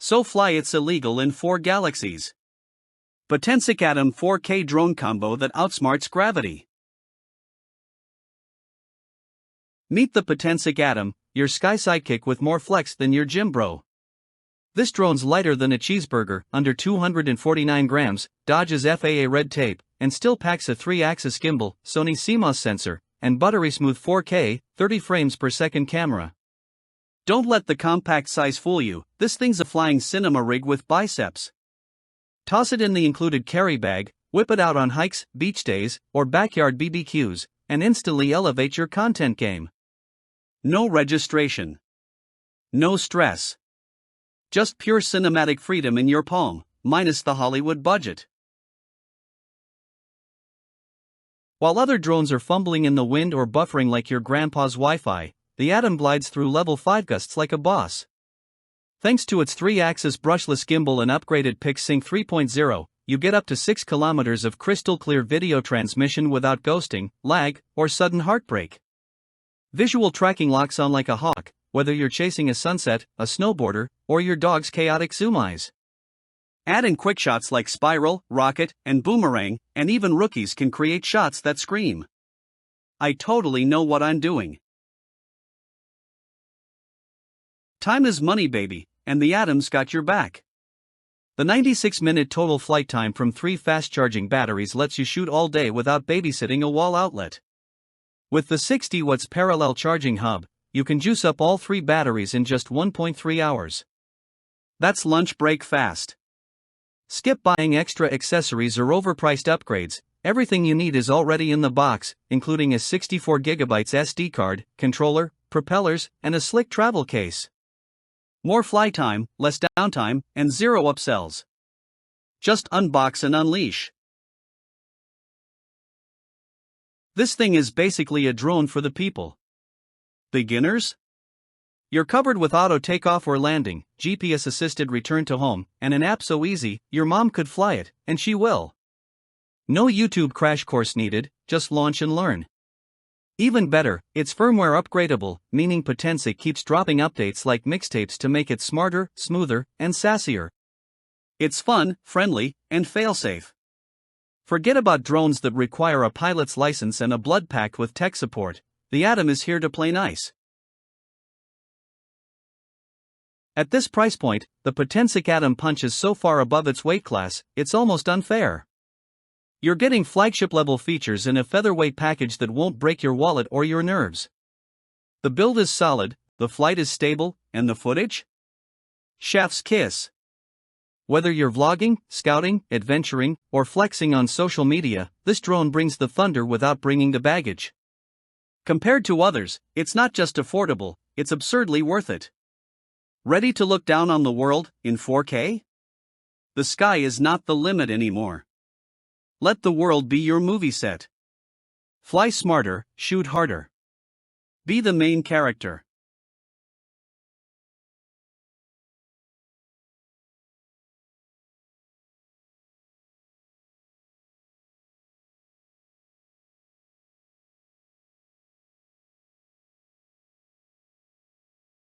So fly it's illegal in 4 Galaxies. Potensic ATOM 4K drone combo that outsmarts gravity. Meet the Potensic ATOM, your sky-sidekick with more flex than your gym bro. This drone's lighter than a cheeseburger, under 249 grams, dodges FAA red tape, and still packs a 3-axis gimbal, SONY CMOS sensor, and buttery-smooth 4K, 30 frames per second camera. Don't let the compact size fool you, this thing's a flying cinema rig with biceps. Toss it in the included carry bag, whip it out on hikes, beach days, or backyard BBQs, and instantly elevate your content game. No registration. No stress. Just pure cinematic freedom in your palm, minus the Hollywood budget. While other drones are fumbling in the wind or buffering like your grandpa's Wi-Fi, the ATOM glides through level 5 gusts like a boss. Thanks to its 3-axis brushless gimbal and upgraded PixSync 3.0, you get up to 6 kilometers of crystal-clear video transmission without ghosting, lag, or sudden heartbreak. Visual tracking locks on like a hawk, whether you're chasing a sunset, a snowboarder, or your dog's chaotic zoomies. Add in QuickShots like Spiral, Rocket, and Boomerang, and even rookies can create shots that scream, "I totally know what I'm doing." Time is money, baby, and the ATOM's got your back. The 96-minute total flight time from 3 fast-charging batteries lets you shoot all day without babysitting a wall outlet. With the 60 watts parallel charging hub, you can juice up all 3 batteries in just 1.3 hours. That's lunch break fast. Skip buying extra accessories or overpriced upgrades, everything you need is already in the box, including a 64GB SD card, controller, propellers, and a slick travel case. More fly time, less downtime, and 0 upsells. Just unbox and unleash. This thing is basically a drone for the people. Beginners? You're covered with auto takeoff or landing, GPS-assisted return to home, and an app so easy, your mom could fly it, and she will. No YouTube crash course needed, just launch and learn. Even better, it's firmware upgradable, meaning Potensic keeps dropping updates like mixtapes to make it smarter, smoother, and sassier. It's fun, friendly, and fail-safe. Forget about drones that require a pilot's license and a blood pact with tech support. The ATOM is here to play nice. At this price point, the Potensic ATOM punches so far above its weight class, it's almost unfair. You're getting flagship-level features in a featherweight package that won't break your wallet or your nerves. The build is solid, the flight is stable, and the footage? Chef's kiss. Whether you're vlogging, scouting, adventuring, or flexing on social media, this drone brings the thunder without bringing the baggage. Compared to others, it's not just affordable, it's absurdly worth it. Ready to look down on the world in 4K? The sky is not the limit anymore. Let the world be your movie set. Fly smarter, shoot harder. Be the main character.